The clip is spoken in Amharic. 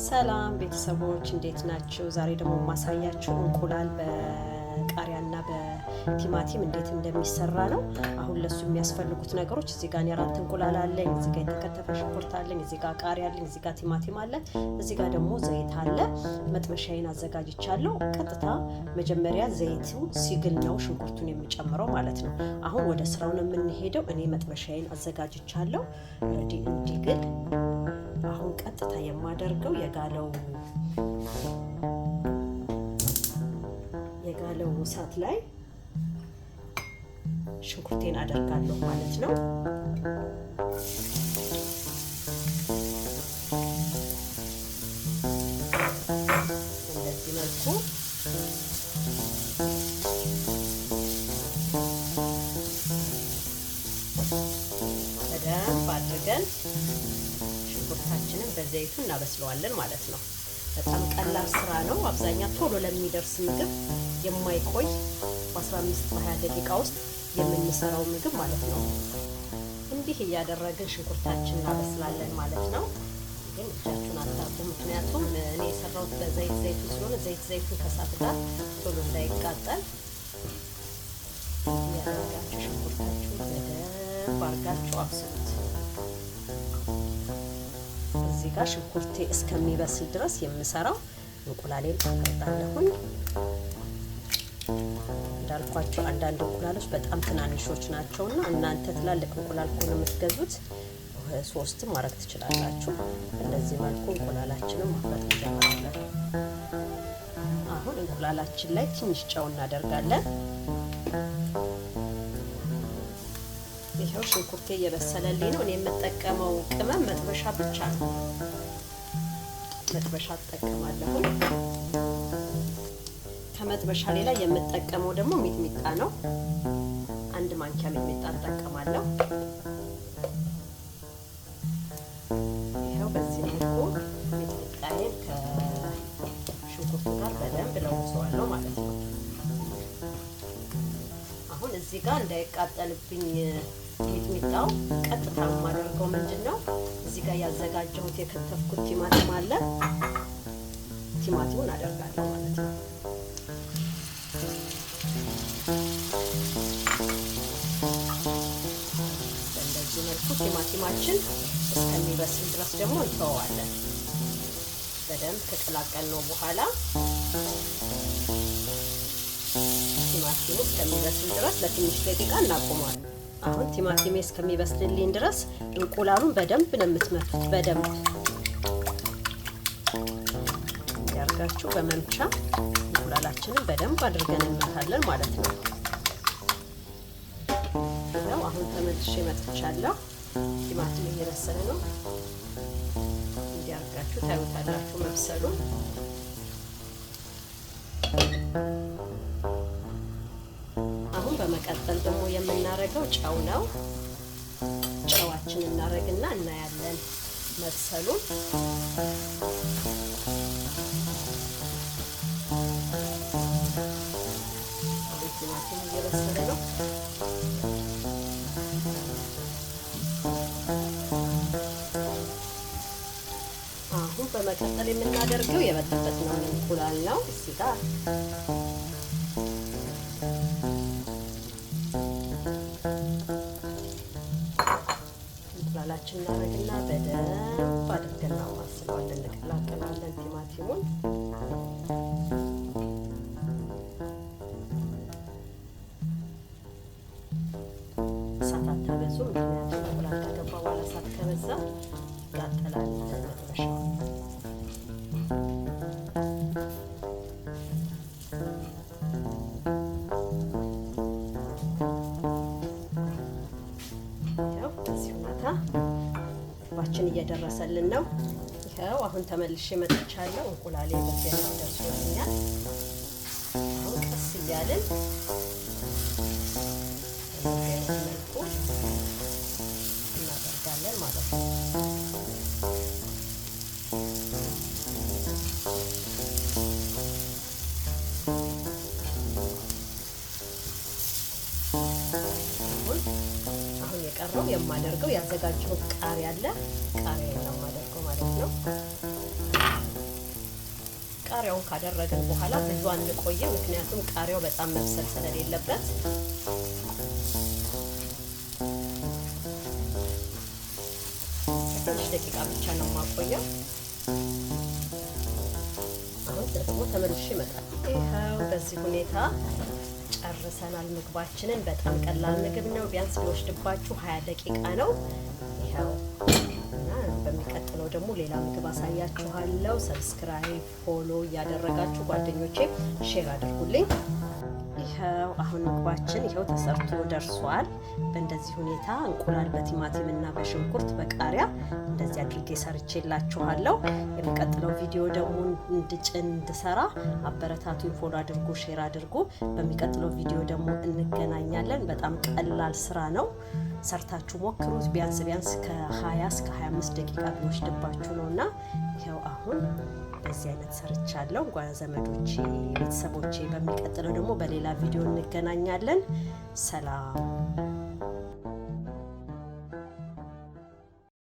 ሰላም ቤተሰቦች እንዴት ናችሁ? ዛሬ ደግሞ ማሳያችሁ እንቁላል በቃሪያና በቲማቲም እንዴት እንደሚሰራ ነው። አሁን ለሱ የሚያስፈልጉት ነገሮች እዚህ ጋር አራት እንቁላል አለኝ፣ እዚህ ጋር የተከተፈ ሽንኩርት አለኝ፣ እዚህ ጋር ቃሪያ አለኝ፣ እዚህ ጋር ቲማቲም አለ፣ እዚህ ጋር ደግሞ ዘይት አለ። መጥበሻዬን አዘጋጅቻለሁ። ቀጥታ መጀመሪያ ዘይቱ ሲግል ነው ሽንኩርቱን የምጨምረው ማለት ነው። አሁን ወደ ስራው ነው የምንሄደው። እኔ መጥበሻዬን አዘጋጅቻለሁ እንዲግል። አሁን ቀጥታ የማደርገው የጋለው እሳት ላይ ሽንኩርቴን አደርጋለሁ ማለት ነው። እንደዚህ መልኩ በደንብ አድርገን ሽንኩርታችንን በዘይቱ እናበስለዋለን ማለት ነው። በጣም ቀላል ስራ ነው። አብዛኛው ቶሎ ለሚደርስ ምግብ የማይቆይ በ15-20 ደቂቃ ውስጥ የምንሰራው ምግብ ማለት ነው። እንዲህ እያደረግን ሽንኩርታችንን እናበስላለን ማለት ነው። ግን እጃችሁን አታርጉ፣ ምክንያቱም እኔ የሰራሁት በዘይቱ ስለሆነ ዘይቱን ከእሳት ጋር ቶሎ እንዳይቃጠል እያደረጋችሁ ሽንኩርታችሁን በደንብ አድርጋችሁ አብስሉት። እዚህ ጋር ሽንኩርቴ እስከሚበስል ድረስ የምሰራው እንቁላሌን አቀርጣለሁኝ። እንዳልኳችሁ አንዳንድ እንቁላሎች በጣም ትናንሾች ናቸውና እናንተ ትላልቅ እንቁላል ከሆነ የምትገዙት 3 ማድረግ ትችላላችሁ። እንደዚህ መልኩ እንቁላላችንን ማፍላት እንጀምራለን። አሁን እንቁላላችን ላይ ትንሽ ጨው እናደርጋለን። ይሄው ሽንኩርቴ እየበሰለልኝ ነው። እኔ የምጠቀመው ቅመም መጥበሻ ብቻ ነው። መጥበሻ እጠቀማለሁ። ከመጥበሻ ሌላ የምጠቀመው ደግሞ ሚጥሚጣ ነው። 1 ማንኪያ ሚጥሚጣ እጠቀማለሁ። ይሄው በዚህ መልኩ ሚጥሚጣዬን ከሽንኩርቱ ጋር በደንብ ለውሰዋለሁ ማለት ነው። አሁን እዚህ ጋር እንዳይቃጠልብኝ ሚጥሚጣው ቀጥታ የማደርገው ምንድነው፣ እዚህ ጋር ያዘጋጀሁት የከተፍኩት ቲማቲም አለ። ቲማቲሙን አደርጋለሁ ማለት ነው። በእንደዚህ መልኩ ቲማቲማችን እስከሚበስል ድረስ ደግሞ እንተወዋለን። በደንብ ከቀላቀልነው በኋላ ቲማቲሙ እስከሚበስል ድረስ ለትንሽ ደቂቃ እናቆመዋለን። አሁን ቲማቲሜ እስከሚበስልልኝ ድረስ እንቁላሉን በደንብ ነው የምትመቱት። በደንብ ያርጋችሁ በመምቻ እንቁላላችንን በደንብ አድርገን እንመታለን ማለት ነው። ያው አሁን ተመልሼ መጥቻለሁ። ቲማቲም እየበሰለ ነው። እንዲያርጋችሁ ታዩታላችሁ መብሰሉን። በመቀጠል ደግሞ የምናረገው ጨው ነው። ጨዋችን እናረግና እናያለን መብሰሉን። ቲማቲም እየበሰለ ነው። አሁን በመቀጠል የምናደርገው የበጠበጥነውን እንቁላል ነው። እዚህ ጋር እንቁላላችን እናረግና በደንብ አድርገን እናማስለዋለን፣ እንቀላቀላለን ቲማቲሙን። እሳት አታበዙ፣ ምክንያቱም እንቁላል ከገባ በኋላ እሳት ከበዛ ይቃጠላል መጥበሻው። ምግባችን እየደረሰልን ነው። ይሄው አሁን ተመልሼ መጥቻለሁ። እንቁላሌ በዚህ ደርሶልኛል። አሁን ቀስ እያልን መልኩ እናደርጋለን ማለት ነው። አሁን የቀረው የማደርገው። ያዘጋጀሁት ቃሪያ አለ፣ ቃሪያ ነው የማደርገው ማለት ነው። ቃሪያውን ካደረግን በኋላ ብዙ አንቆይም፣ ምክንያቱም ቃሪያው በጣም መብሰል ስለሌለበት። ትንሽ ደቂቃ ብቻ ነው የማቆየው። አሁን ደግሞ ተመልሼ እመጣለሁ። ይኸው በዚህ ሁኔታ ጨርሰናል ምግባችንን። በጣም ቀላል ምግብ ነው። ቢያንስ ሊወስድባችሁ 20 ደቂቃ ነው። ይኸው እና በሚቀጥለው ደግሞ ሌላ ምግብ አሳያችኋለሁ። ሰብስክራይብ፣ ፎሎ እያደረጋችሁ ጓደኞቼ ሼር አድርጉልኝ። ይኸው አሁን ምግባችን ይኸው ተሰርቶ ደርሷል። በእንደዚህ ሁኔታ እንቁላል በቲማቲም እና በሽንኩርት በቃሪያ እንደዚህ አድርጌ ሰርቼላችኋለሁ። የሚቀጥለው ቪዲዮ ደግሞ እንድሰራ አበረታቱኝ፣ ፎሎ አድርጉ፣ ሼር አድርጉ። በሚቀጥለው ቪዲዮ ደግሞ እንገናኛለን። በጣም ቀላል ስራ ነው። ሰርታችሁ ሞክሩት። ቢያንስ ከ20 እስከ 25 ደቂቃ ቢወስድባችሁ ነውና ይኸው አሁን በዚህ አይነት ሰርቻለሁ። ዘመዶቼ፣ ቤተሰቦቼ በሚቀጥለው ደግሞ በሌላ ቪዲዮ እንገናኛለን። ሰላም።